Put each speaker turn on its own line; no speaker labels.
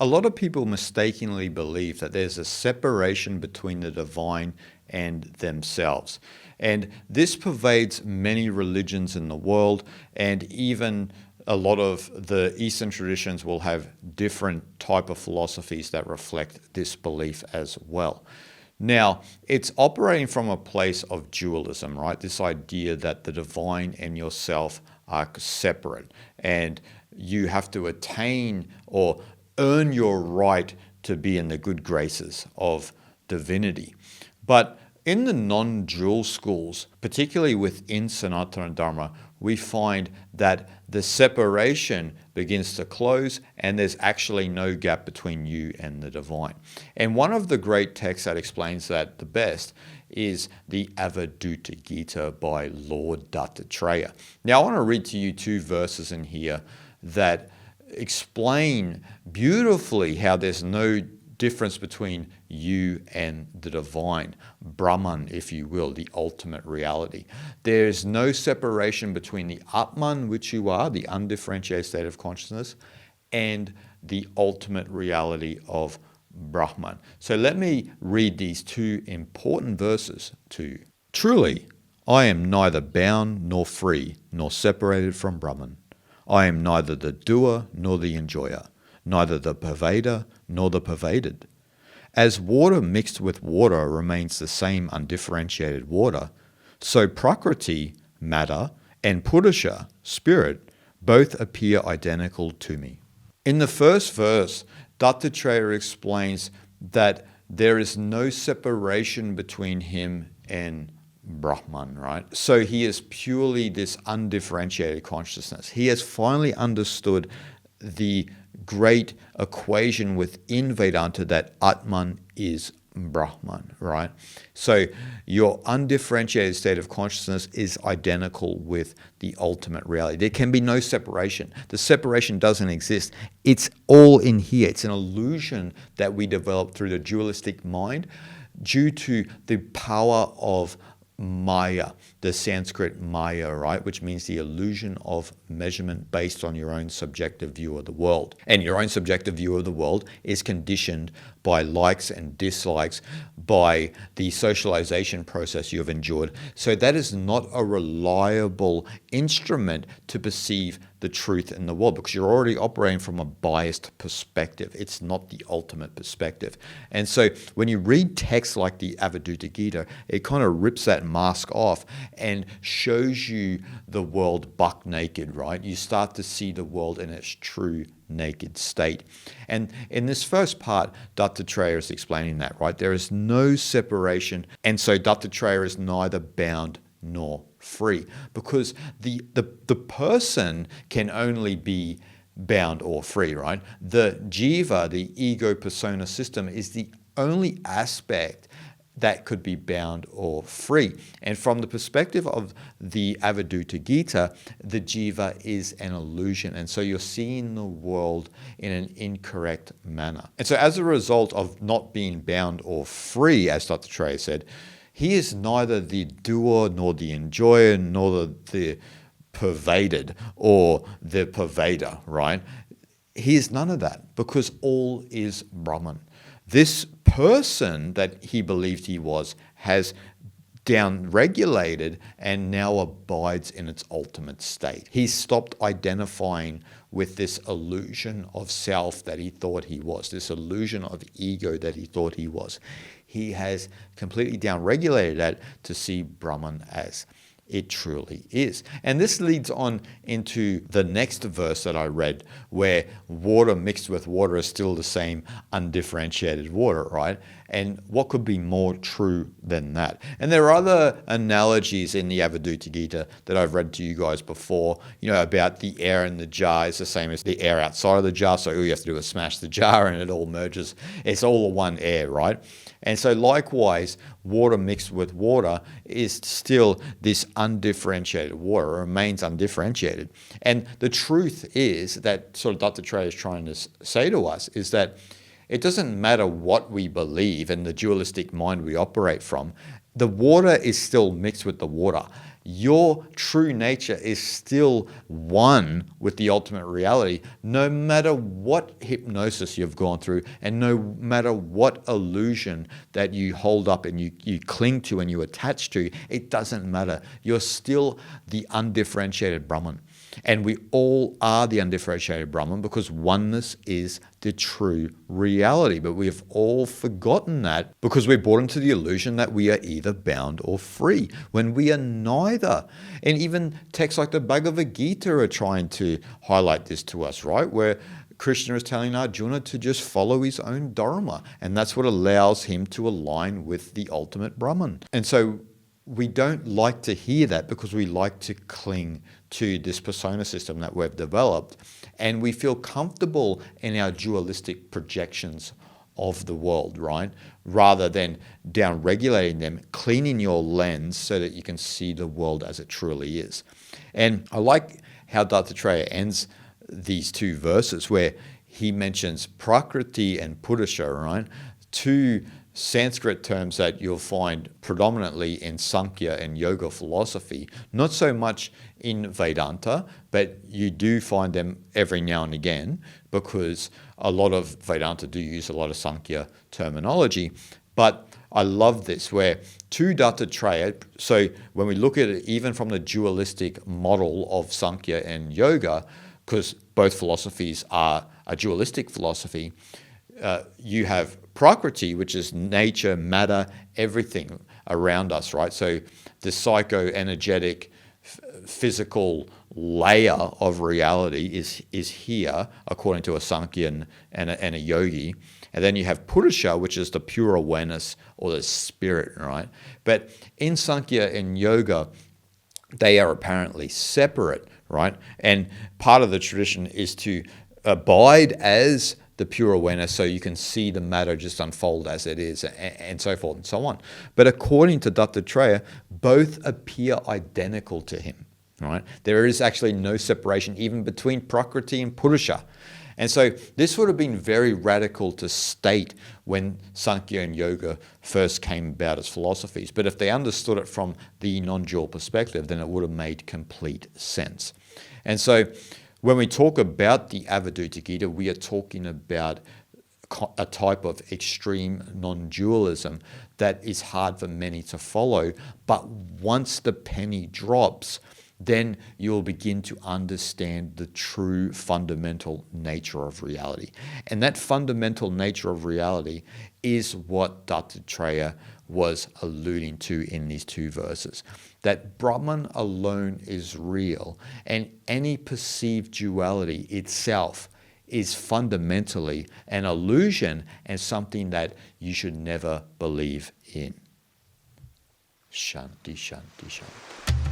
A lot of people mistakenly believe that there's a separation between the divine and themselves. And this pervades many religions in the world, and even a lot of the Eastern traditions will have different type of philosophies that reflect this belief as well. Now, it's operating from a place of dualism, right? This idea that the divine and yourself are separate, and you have to attain or earn your right to be in the good graces of divinity. But in the non-dual schools, particularly within Sanatana Dharma, we find that the separation begins to close and there's actually no gap between you and the divine. And one of the great texts that explains that the best is the Avadutta Gita by Lord Dattatreya. Now I want to read to you two verses in here that explain beautifully how there's no difference between you and the divine, Brahman, if you will, the ultimate reality. There's no separation between the Atman, which you are, the undifferentiated state of consciousness, and the ultimate reality of Brahman. So let me read these two important verses to you. Truly, I am neither bound nor free, nor separated from Brahman. I am neither the doer nor the enjoyer, neither the pervader nor the pervaded. As water mixed with water remains the same undifferentiated water, so Prakriti, matter, and Purusha, spirit, both appear identical to me. In the first verse, Dattatreya explains that there is no separation between him and Brahman, right? So he is purely this undifferentiated consciousness. He has finally understood the great equation within Vedanta that Atman is Brahman, right? So your undifferentiated state of consciousness is identical with the ultimate reality. There can be no separation. The separation doesn't exist. It's all in here. It's an illusion that we develop through the dualistic mind due to the power of Maya, the Sanskrit Maya, right, which means the illusion of measurement based on your own subjective view of the world. And your own subjective view of the world is conditioned by likes and dislikes, by the socialization process you have endured. So that is not a reliable instrument to perceive the truth in the world, because you're already operating from a biased perspective. It's not the ultimate perspective. And so when you read texts like the Avadutta Gita, it kind of rips that mask off and shows you the world buck naked, right? You start to see the world in its true naked state. And in this first part, Dattatreya is explaining that, right? There is no separation, and so Dattatreya is neither bound nor free, because the person can only be bound or free, right? The jiva, the ego persona system, is the only aspect that could be bound or free. And from the perspective of the Avadutta Gita, the jiva is an illusion. And so you're seeing the world in an incorrect manner. And so as a result of not being bound or free, as Dattatreya said, he is neither the doer nor the enjoyer nor the pervaded or the pervader, right? He is none of that, because all is Brahman. This person that he believed he was has down-regulated and now abides in its ultimate state. He's stopped identifying with this illusion of self that he thought he was, this illusion of ego that he thought he was. He has completely down-regulated that to see Brahman as it truly is. And this leads on into the next verse that I read, where water mixed with water is still the same undifferentiated water, right? And what could be more true than that? And there are other analogies in the Avadutta Gita that I've read to you guys before, about the air in the jar is the same as the air outside of the jar. So all you have to do is smash the jar and it all merges. It's all one air, right? And so likewise, water mixed with water is still this undifferentiated water, remains undifferentiated. And the truth is that sort of Dattatreya is trying to say to us is that it doesn't matter what we believe and the dualistic mind we operate from, the water is still mixed with the water. Your true nature is still one with the ultimate reality, no matter what hypnosis you've gone through and no matter what illusion that you hold up and you cling to and you attach to. It doesn't matter. You're still the undifferentiated Brahman. And we all are the undifferentiated Brahman because oneness is the true reality. But we have all forgotten that because we're bought into the illusion that we are either bound or free, when we are neither. And even texts like the Bhagavad Gita are trying to highlight this to us, right? Where Krishna is telling Arjuna to just follow his own dharma. And that's what allows him to align with the ultimate Brahman. And so we don't like to hear that because we like to cling to this persona system that we've developed, and we feel comfortable in our dualistic projections of the world, right? Rather than down-regulating them, cleaning your lens so that you can see the world as it truly is. And I like how Dattatreya ends these two verses where he mentions Prakriti and Purusha, right? Two Sanskrit terms that you'll find predominantly in Sankhya and Yoga philosophy, not so much in Vedanta, but you do find them every now and again because a lot of Vedanta do use a lot of Sankhya terminology. But I love this, where to Dattatreya, so when we look at it even from the dualistic model of Sankhya and Yoga, because both philosophies are a dualistic philosophy, you have Prakriti, which is nature, matter, everything around us, right? So the psycho-energetic, physical layer of reality is here, according to a Sankhyan and a yogi. And then you have Purusha, which is the pure awareness or the spirit, right? But in Sankhya and Yoga, they are apparently separate, right? And part of the tradition is to abide as the pure awareness so you can see the matter just unfold as it is, and so forth and so on. But according to Dattatreya, both appear identical to him, right? There is actually no separation even between Prakriti and Purusha. And so this would have been very radical to state when Sankhya and Yoga first came about as philosophies. But if they understood it from the non-dual perspective, then it would have made complete sense. And so when we talk about the Avadhuta Gita, we are talking about a type of extreme non-dualism that is hard for many to follow. But once the penny drops, then you'll begin to understand the true fundamental nature of reality. And that fundamental nature of reality is what Dattatreya was alluding to in these two verses. That Brahman alone is real, and any perceived duality itself is fundamentally an illusion and something that you should never believe in. Shanti, shanti, shanti.